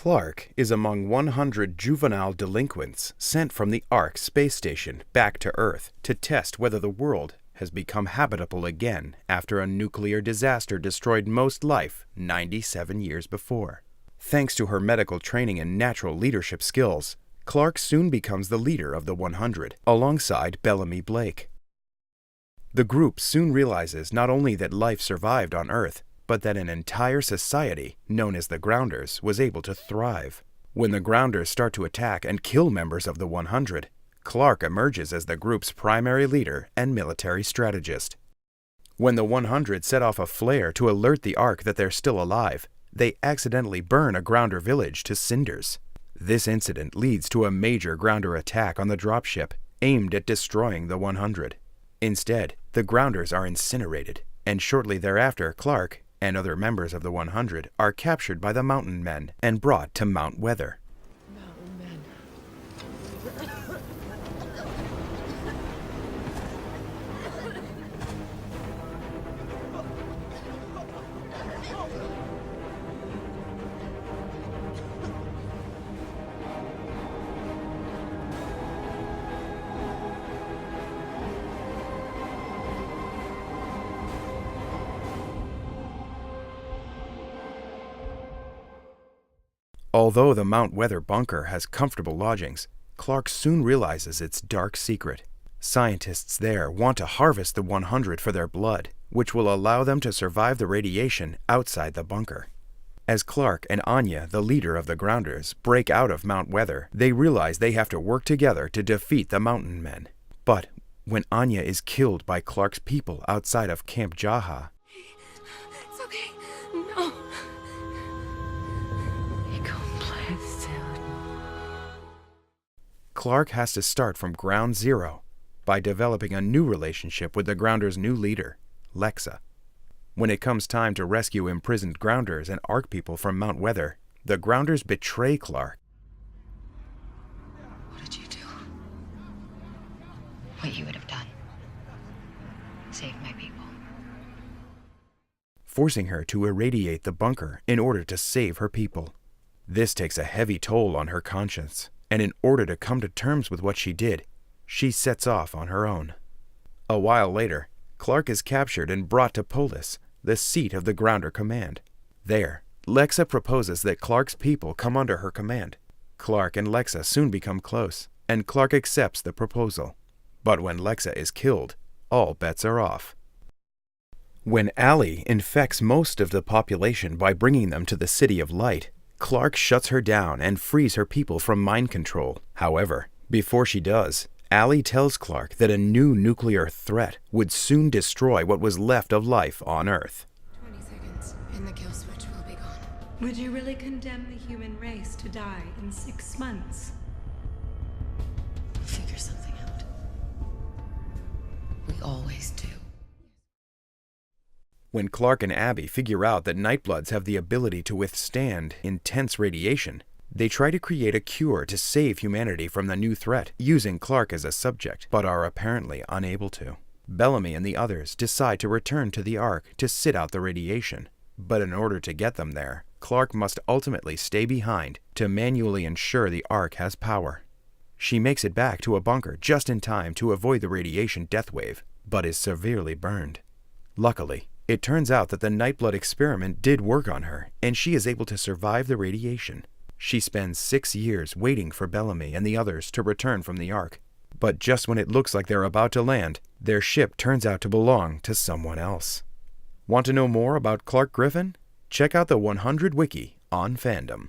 Clark is among 100 juvenile delinquents sent from the Ark space station back to Earth to test whether the world has become habitable again after a nuclear disaster destroyed most life 97 years before. Thanks to her medical training and natural leadership skills, Clark soon becomes the leader of the 100, alongside Bellamy Blake. The group soon realizes not only that life survived on Earth, but that an entire society, known as the Grounders, was able to thrive. When the Grounders start to attack and kill members of the 100, Clark emerges as the group's primary leader and military strategist. When the 100 set off a flare to alert the Ark that they're still alive, they accidentally burn a Grounder village to cinders. This incident leads to a major Grounder attack on the dropship, aimed at destroying the 100. Instead, the Grounders are incinerated, and shortly thereafter Clark and other members of the 100 are captured by the Mountain Men and brought to Mount Weather. Mountain Men. Although the Mount Weather bunker has comfortable lodgings, Clark soon realizes its dark secret. Scientists there want to harvest the 100 for their blood, which will allow them to survive the radiation outside the bunker. As Clark and Anya, the leader of the Grounders, break out of Mount Weather, they realize they have to work together to defeat the Mountain Men. But when Anya is killed by Clark's people outside of Camp Jaha, It's okay. No. Clark has to start from ground zero by developing a new relationship with the Grounders' new leader, Lexa. When it comes time to rescue imprisoned Grounders and Ark people from Mount Weather, the Grounders betray Clark. What did you do? What you would have done. Save my people. Forcing her to irradiate the bunker in order to save her people. This takes a heavy toll on her conscience, and in order to come to terms with what she did, she sets off on her own. A while later, Clark is captured and brought to Polis, the seat of the Grounder Command. There, Lexa proposes that Clark's people come under her command. Clark and Lexa soon become close, and Clark accepts the proposal. But when Lexa is killed, all bets are off. When Allie infects most of the population by bringing them to the City of Light, Clark shuts her down and frees her people from mind control. However, before she does, Allie tells Clark that a new nuclear threat would soon destroy what was left of life on Earth. 20 seconds, and the kill switch will be gone. Would you really condemn the human race to die in 6 months? We'll figure something out. We always do. When Clark and Abby figure out that Nightbloods have the ability to withstand intense radiation, they try to create a cure to save humanity from the new threat, using Clark as a subject, but are apparently unable to. Bellamy and the others decide to return to the Ark to sit out the radiation, but in order to get them there, Clark must ultimately stay behind to manually ensure the Ark has power. She makes it back to a bunker just in time to avoid the radiation death wave, but is severely burned. Luckily, it turns out that the Nightblood experiment did work on her, and she is able to survive the radiation. She spends 6 years waiting for Bellamy and the others to return from the Ark. But just when it looks like they're about to land, their ship turns out to belong to someone else. Want to know more about Clark Griffin? Check out the 100 Wiki on Fandom.